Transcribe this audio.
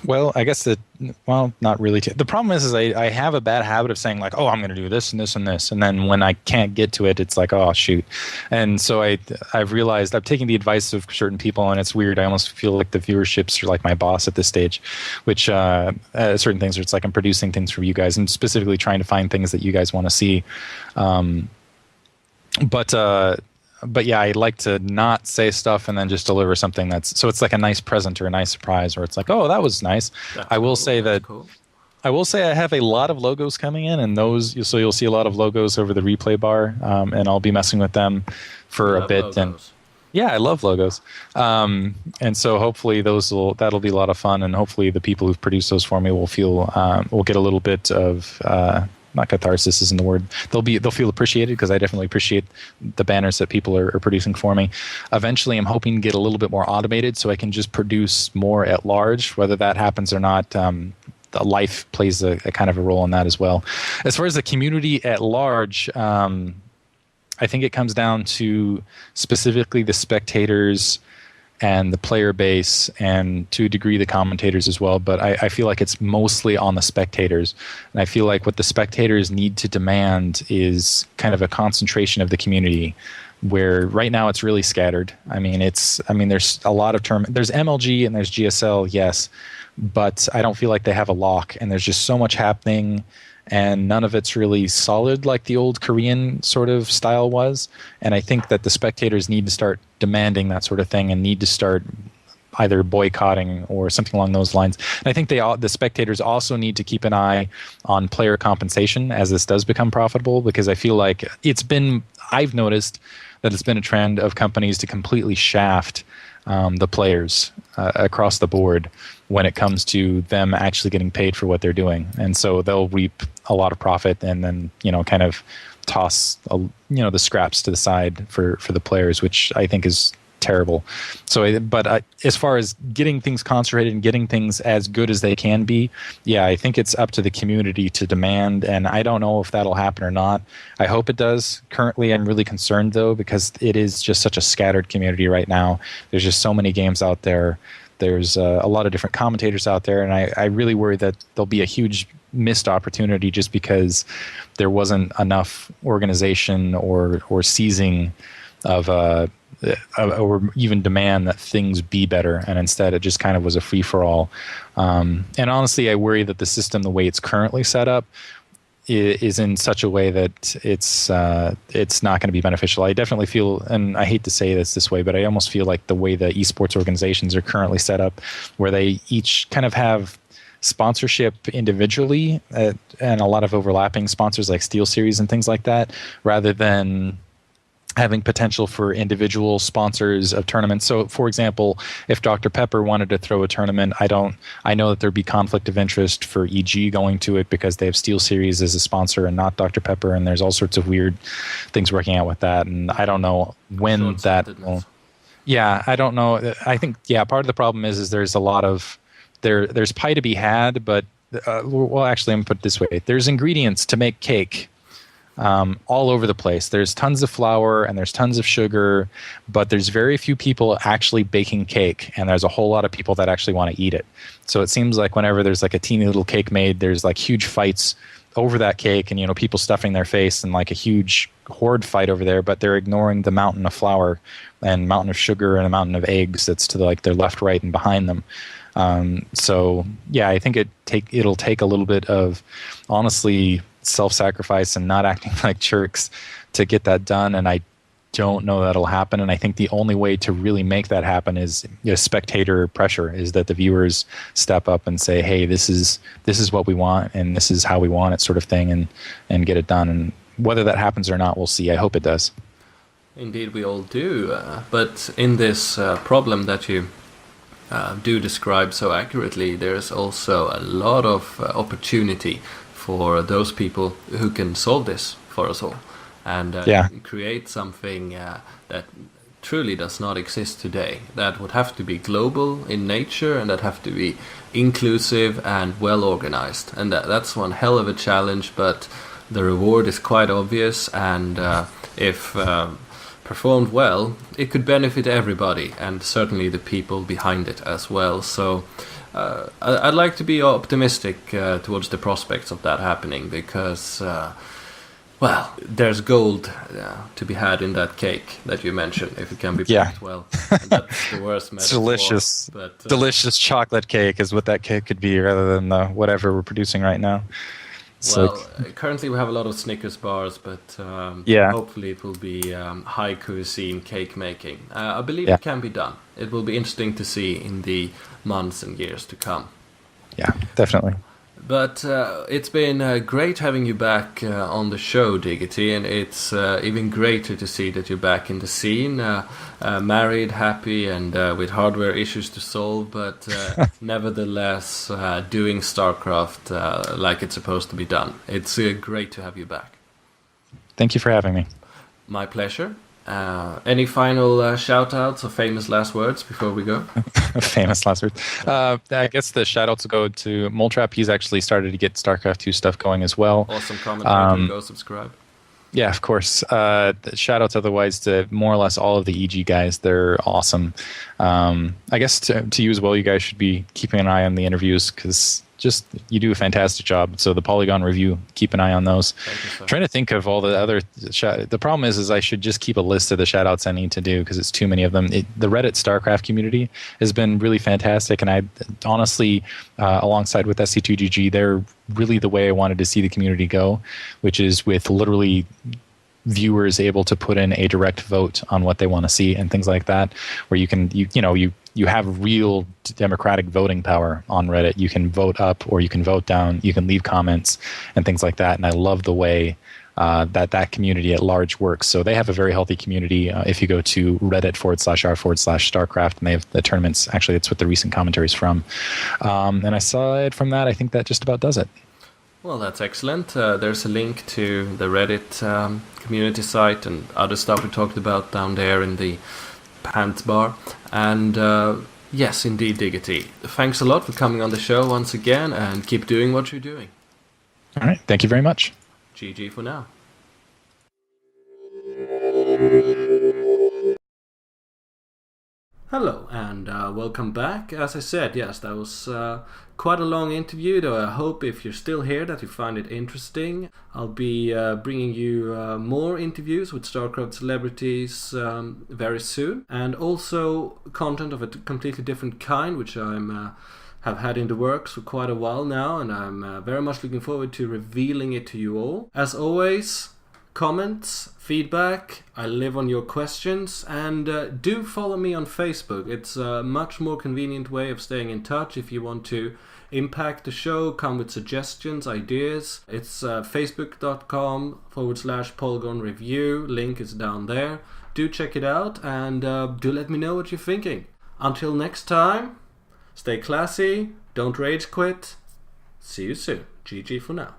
Well, I guess not really. The problem is I have a bad habit of saying like, oh, I'm going to do this and this and this. And then when I can't get to it, it's like, oh, shoot. And so I've realized I've taken the advice of certain people, and it's weird. I almost feel like the viewerships are like my boss at this stage, which certain things are, it's like I'm producing things for you guys and specifically trying to find things that you guys want to see. Um, but yeah, I like to not say stuff and then just deliver something so it's like a nice present or a nice surprise, or it's like, oh, that was nice. That's I will cool. say That's that cool. I will say I have a lot of logos coming in, and so you'll see a lot of logos over the replay bar, and I'll be messing with them You for a love bit. And logos. yeah, I love logos, and so hopefully that'll be a lot of fun, and hopefully the people who've produced those for me will get a little bit of. Not catharsis isn't the word. They'll feel appreciated, because I definitely appreciate the banners that people are producing for me. Eventually, I'm hoping to get a little bit more automated so I can just produce more at large. Whether that happens or not, the life plays a kind of a role in that as well. As far as the community at large, I think it comes down to specifically the spectators and the player base, and to a degree the commentators as well. But I feel like it's mostly on the spectators. And I feel like what the spectators need to demand is kind of a concentration of the community, where right now it's really scattered. There's a lot of there's MLG and there's GSL, yes, but I don't feel like they have a lock, and there's just so much happening, and none of it's really solid like the old Korean sort of style was. And I think that the spectators need to start demanding that sort of thing, and need to start either boycotting or something along those lines. And I think the spectators also need to keep an eye on player compensation as this does become profitable, because I feel like I've noticed that it's been a trend of companies to completely shaft the players across the board when it comes to them actually getting paid for what they're doing. And so they'll reap a lot of profit and then, kind of toss, the scraps to the side for the players, which I think is terrible. So, as far as getting things concentrated and getting things as good as they can be, yeah, I think it's up to the community to demand, and I don't know if that'll happen or not. I hope it does. Currently, I'm really concerned, though, because it is just such a scattered community right now. There's just so many games out there. There's a lot of different commentators out there, and I really worry that there'll be a huge missed opportunity just because there wasn't enough organization or seizing of or even demand that things be better, and instead it just kind of was a free-for-all. And honestly, I worry that the system, the way it's currently set up, is in such a way that it's not going to be beneficial. I definitely feel, and I hate to say this way, but I almost feel like the way the esports organizations are currently set up, where they each kind of have sponsorship individually, and a lot of overlapping sponsors like SteelSeries and things like that, rather than having potential for individual sponsors of tournaments. So, for example, if Dr. Pepper wanted to throw a tournament, I know that there'd be conflict of interest for EG going to it because they have SteelSeries as a sponsor and not Dr. Pepper, and there's all sorts of weird things working out with that. And I don't know when that will. Yeah, I don't know. I think, part of the problem is there's a lot of there's pie to be had, but well, actually, I'm going to put it this way: there's ingredients to make cake. All over the place. There's tons of flour and there's tons of sugar, but there's very few people actually baking cake, and there's a whole lot of people that actually want to eat it. So it seems like whenever there's like a teeny little cake made, there's like huge fights over that cake, and people stuffing their face and like a huge horde fight over there, but they're ignoring the mountain of flour and mountain of sugar and a mountain of eggs that's to their left, right, and behind them. So yeah, I think it'll take a little bit of, honestly, self-sacrifice and not acting like jerks to get that done, and I don't know that'll happen. And I think the only way to really make that happen is spectator pressure, is that the viewers step up and say, hey, this is what we want and this is how we want it, sort of thing, and get it done. And whether that happens or not, we'll see. I hope it does. Indeed, we all do. But in this problem that you do describe so accurately, there's also a lot of opportunity for those people who can solve this for us all, and create something that truly does not exist today, that would have to be global in nature, and that have to be inclusive and well organized. And that's one hell of a challenge, but the reward is quite obvious, and if performed well, it could benefit everybody, and certainly the people behind it as well. So I'd like to be optimistic towards the prospects of that happening, because well, there's gold to be had in that cake that you mentioned, if it can be baked well. And that's the worst metaphor. Delicious, but, delicious chocolate cake is what that cake could be, rather than whatever we're producing right now. Well, currently we have a lot of Snickers bars, but hopefully it will be high cuisine cake making. I believe it can be done. It will be interesting to see in the months and years to come. Yeah, definitely. But it's been great having you back on the show, Diggity, and it's even greater to see that you're back in the scene, married, happy, and with hardware issues to solve, but nevertheless doing StarCraft like it's supposed to be done. It's great to have you back. Thank you for having me. My pleasure. Any final shout-outs or famous last words before we go? Famous last words. I guess the shout-outs will go to Moletrap. He's actually started to get StarCraft 2 stuff going as well. Awesome commentator. Go subscribe. Yeah, of course. Shout-outs otherwise to more or less all of the EG guys. They're awesome. I guess to you as well, you guys should be keeping an eye on the interviews, because just you do a fantastic job. So the Polygon review, keep an eye on those. Thank you, sir. Trying to think of all the other the problem is I should just keep a list of the shout outs I need to do, because it's too many of them. The Reddit StarCraft community has been really fantastic, and I honestly alongside with SC2GG, they're really the way I wanted to see the community go, which is with literally viewers able to put in a direct vote on what they want to see and things like that, where you have real democratic voting power on Reddit. You can vote up or you can vote down. You can leave comments and things like that. And I love the way that community at large works. So they have a very healthy community. If you go to reddit.r/r/StarCraft, and they have the tournaments. Actually, that's what the recent commentary is from. And aside from that, I think that just about does it. Well, that's excellent. There's a link to the Reddit community site and other stuff we talked about down there in the pants bar. And yes, indeed, Diggity. Thanks a lot for coming on the show once again, and keep doing what you're doing. All right. Thank you very much. GG for now. Hello and welcome back. As I said, yes, that was quite a long interview, though I hope if you're still here that you find it interesting. I'll be bringing you more interviews with StarCraft celebrities very soon, and also content of a completely different kind, which I'm have had in the works for quite a while now, and I'm very much looking forward to revealing it to you all. As always, comments, feedback, I live on your questions, and do follow me on Facebook. It's a much more convenient way of staying in touch if you want to impact the show, come with suggestions, ideas. It's facebook.com/Polygon Review. Link is down there. Do check it out, and do let me know what you're thinking. Until next time, stay classy, don't rage quit. See you soon. GG for now.